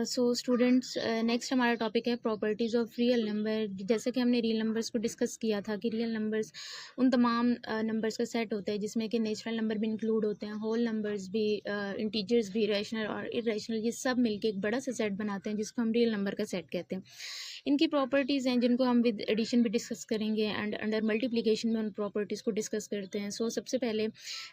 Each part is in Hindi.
सो स्टूडेंट्स, नेक्स्ट हमारा टॉपिक है प्रॉपर्टीज़ ऑफ रियल नंबर। जैसे कि हमने रियल नंबर्स को डिस्कस किया था कि रियल नंबर्स उन तमाम नंबर्स का सेट होता है जिसमें कि नेचुरल नंबर भी इंक्लूड होते हैं, होल नंबर्स भी, इंटीजर्स भी, रैशनल और इरेशनल, ये सब मिलके एक बड़ा सा सेट बनाते हैं जिसको हम रियल नंबर का सेट कहते हैं। इनकी प्रॉपर्टीज़ हैं जिनको हम विद एडिशन भी डिस्कस करेंगे एंड अंडर मल्टीप्लिकेशन में उन प्रॉपर्टीज़ को डिस्कस करते हैं। सो सबसे पहले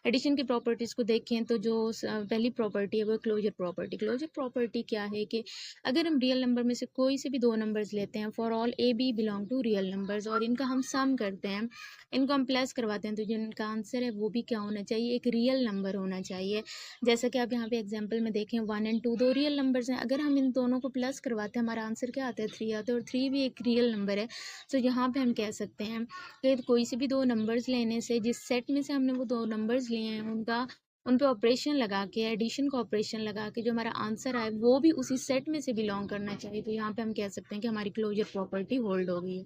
एडिशन की प्रॉपर्टीज़ को देखें तो जो पहली प्रॉपर्टी है वो क्लोजर प्रॉपर्टी। क्लोजर प्रॉपर्टी क्या है कि अगर हम रियल नंबर में से कोई से भी दो नंबर्स लेते हैं, for all A B belong to real numbers, और इनका हम सम करते हैं, इनको हम प्लस करवाते हैं, तो जो इनका आंसर है वो भी क्या होना चाहिए, एक रियल नंबर होना चाहिए। जैसा कि आप यहाँ पे एग्जाम्पल में देखें 1 और 2 दो रियल नंबर्स हैं, अगर हम इन दोनों को प्लस करवाते हैं हमारा आंसर क्या आता है, 3 आता है, और 3 भी एक रियल नंबर है। तो यहाँ पे हम कह सकते हैं कि कोई से भी दो नंबर्स लेने से, जिस सेट में से हमने वो दो नंबर्स लिए हैं उनका उन पे ऑपरेशन लगा के, एडिशन का ऑपरेशन लगा के जो हमारा आंसर आए वो भी उसी सेट में से बिलोंग करना चाहिए। तो यहाँ पे हम कह सकते हैं कि हमारी क्लोजर प्रॉपर्टी होल्ड हो गई है।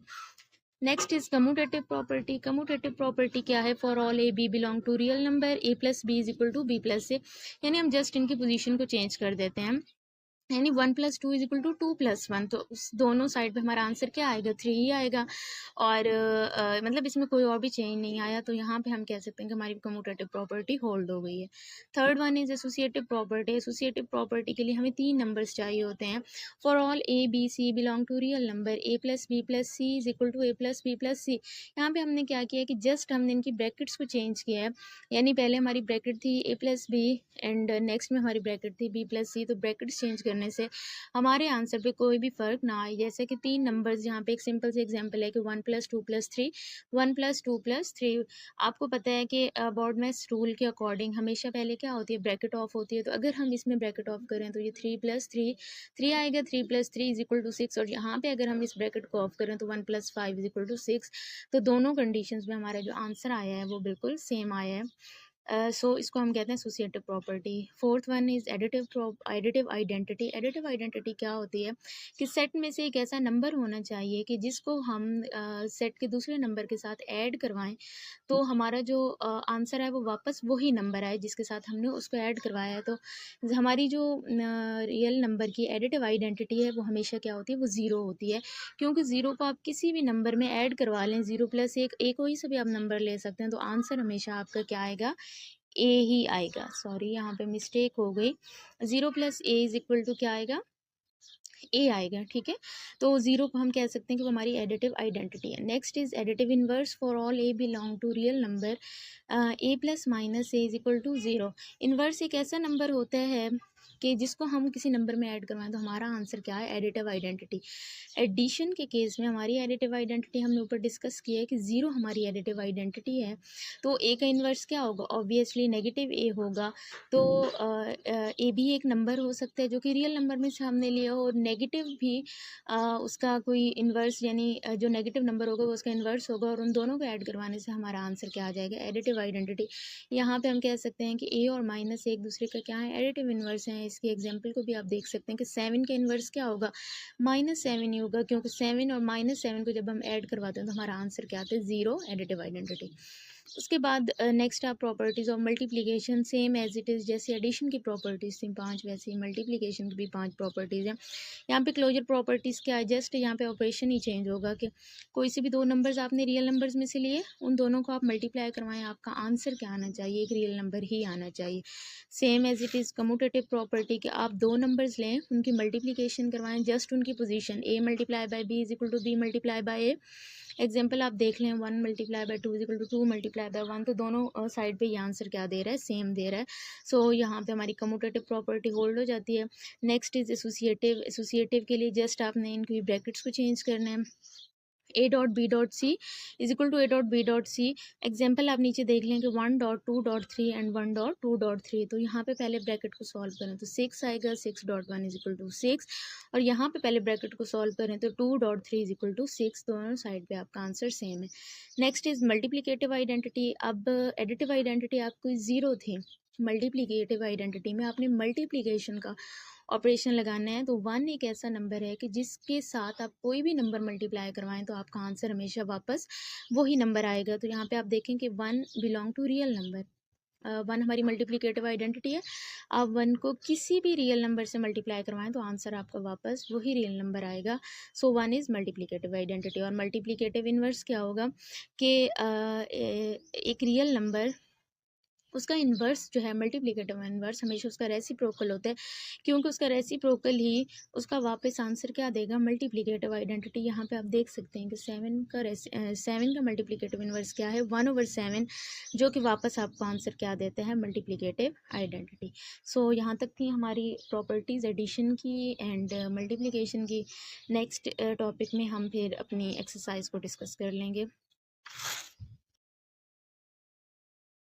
Next is commutative property. Commutative property क्या है, for all A B belong to real number, A plus B is equal to B plus A, यानी हम जस्ट इनकी पोजीशन को चेंज कर देते हैं, यानी 1 + 2 इज इक्वल टू 2 + 1, तो उस दोनों साइड पे हमारा आंसर क्या आएगा, 3 ही आएगा। और मतलब इसमें कोई और भी चेंज नहीं आया, तो यहाँ पे हम कह सकते हैं कि हमारी कम्यूटेटिव प्रॉपर्टी होल्ड हो गई है। Third one is associative property. Associative property के लिए हमें 3 नंबर्स चाहिए होते हैं। For all A B C belong to real number, A plus B plus C is equal to A plus B plus C. यहाँ पे हमने क्या किया है कि जस्ट हमने इनकी ब्रैकेट्स को चेंज किया है, यानी पहले हमारी ब्रैकेट थी ए प्लस बी एंड नेक्स्ट में हमारी ब्रैकेट थी बी प्लस सी, तो ब्रैकेट्स चेंज करने से हमारे आंसर पे कोई भी फर्क ना आए। जैसे कि 3 नंबर्स, यहाँ पे एक सिंपल से एग्जांपल है कि 1 + 2 + 3, 1 + 2 + 3। आपको पता है कि बोर्ड में रूल के अकॉर्डिंग हमेशा पहले क्या होती है, ब्रैकेट ऑफ होती है, तो अगर हम इसमें ब्रैकेट ऑफ करें तो ये 3 + 3 3 आएगा, 3 + 3 इज इक्वल टू 6, और यहाँ पे अगर हम इस ब्रैकेट को ऑफ करें तो 1 + 5 इज इक्वल टू 6। तो दोनों कंडीशंस में हमारा जो आंसर आया है वो बिल्कुल सेम आया है। सो इसको हम कहते हैं associative property. Fourth one is additive identity. Additive identity क्या होती है कि सेट में से एक ऐसा नंबर होना चाहिए कि जिसको हम सेट के दूसरे नंबर के साथ ऐड करवाएं तो हमारा जो आंसर है वो वापस वही नंबर आए जिसके साथ हमने उसको ऐड करवाया है। तो हमारी जो रियल नंबर की एडिटिव आइडेंटिटी है वो हमेशा क्या होती है, वो ज़ीरो होती है, क्योंकि ज़ीरो को आप किसी भी नंबर में ऐड करवा लें, 0 + 1 एक कोई से भी आप नंबर ले सकते हैं, तो आंसर हमेशा आपका क्या आएगा, ए ही आएगा। सॉरी यहाँ पे मिस्टेक हो गई, 0 + ए इज इक्वल टू क्या आएगा, ए आएगा। ठीक है, तो 0 को हम कह सकते हैं कि वो हमारी एडिटिव आइडेंटिटी है। Next is additive inverse. For all a belong to real number, A plus minus a is equal to 0। Inverse एक ऐसा नंबर होता है कि जिसको हम किसी नंबर में ऐड करवाएं तो हमारा आंसर क्या है, एडिटिव आइडेंटिटी। एडिशन के केस में हमारी एडिटिव आइडेंटिटी हमने ऊपर डिस्कस किया है कि 0 हमारी एडिटिव आइडेंटिटी है, तो ए का इन्वर्स क्या होगा, ऑब्वियसली नेगेटिव ए होगा। तो ए भी एक नंबर हो सकता है जो कि रियल नंबर में से हमने लिया हो, और नेगेटिव भी उसका कोई इन्वर्स, यानी जो नेगेटिव नंबर होगा वो उसका इन्वर्स होगा, और उन दोनों को ऐड करवाने से हमारा आंसर क्या आ जाएगा, एडिटिव आइडेंटिटी। यहाँ पे हम कह सकते हैं कि ए और माइनस एक दूसरे का क्या है, एडिटिव इन्वर्स हैं। इसकी एग्जाम्पल को भी आप देख सकते हैं कि 7 का इन्वर्स क्या होगा, -7 ही होगा, क्योंकि 7 और -7 को जब हम ऐड करवाते हैं तो हमारा आंसर क्या आता है, 0, एडिटिव आइडेंटिटी। उसके बाद नेक्स्ट आप properties of multiplication, same as it is, जैसे एडिशन की प्रॉपर्टीज़ थी 5 वैसे ही मल्टीप्लिकेशन की भी 5 प्रॉपर्टीज़ हैं। यहाँ पे क्लोजर प्रॉपर्टीज़ क्या है, जस्ट यहाँ पे ऑपरेशन ही चेंज होगा कि कोई से भी दो नंबर्स आपने रियल नंबर्स में से लिए, उन दोनों को आप मल्टीप्लाई करवाएं, आपका आंसर क्या आना चाहिए, एक रियल नंबर ही आना चाहिए। Same as it is commutative property कि आप दो नंबर्स लें, उनकी मल्टीप्लिकेशन करवाएं, जस्ट उनकी position, a × b is equal to b × a। Example आप देख लें, 1 × 2 इज इक्वल टू 2 × 1, तो दोनों साइड पे ये आंसर क्या दे रहा है, सेम दे रहा है। सो यहाँ पे हमारी कम्यूटेटिव प्रॉपर्टी होल्ड हो जाती है। Next is associative. एसोसिएटिव के लिए जस्ट आपने इनकी ब्रैकेट्स को चेंज करना है, a.b.c is equal to a.b.c। Example आप नीचे देख लें कि 1.2.3 एंड 1.2.3, तो यहाँ पे पहले ब्रैकेट को सॉल्व करें तो 6 आएगा, 6.1 इज इक्वल टू 6, और यहाँ पे पहले ब्रैकेट को सॉल्व करें तो 2.3 इज इक्वल टू 6, दोनों साइड पे आपका आंसर सेम है। Next is multiplicative identity. अब एडिटिव आइडेंटिटी आपको 0 थी, मल्टीप्लिकेटिव आइडेंटिटी में आपने मल्टीप्लिकेशन का ऑपरेशन लगाना है, तो 1 एक ऐसा नंबर है कि जिसके साथ आप कोई भी नंबर मल्टीप्लाई करवाएं तो आपका आंसर हमेशा वापस वही नंबर आएगा। तो यहाँ पे आप देखें कि 1 belong to real number, one हमारी मल्टीप्लिकेटिव आइडेंटिटी है। आप वन को किसी भी रियल नंबर से मल्टीप्लाई करवाएं तो आंसर आपका वापस वही रियल नंबर आएगा। So one is multiplicative identity. और मल्टीप्लिकेटिव इन्वर्स क्या होगा कि एक रियल नंबर, उसका इन्वर्स जो है मल्टीप्लिकेटिव इन्वर्स हमेशा उसका रेसिप्रोकल होता है, क्योंकि उसका रेसिप्रोकल ही उसका वापस आंसर क्या देगा, मल्टीप्लिकेटिव आइडेंटिटी। यहाँ पे आप देख सकते हैं कि सेवन का मल्टीप्लिकेटिव इन्वर्स क्या है, 1/7, जो कि वापस आपको आंसर क्या देता है, मल्टीप्लिकेटिव आइडेंटिटी। सो यहाँ तक थी हमारी प्रॉपर्टीज़ एडिशन की एंड मल्टीप्लिकेशन की। नेक्स्ट टॉपिक में हम फिर अपनी एक्सरसाइज को डिस्कस कर लेंगे।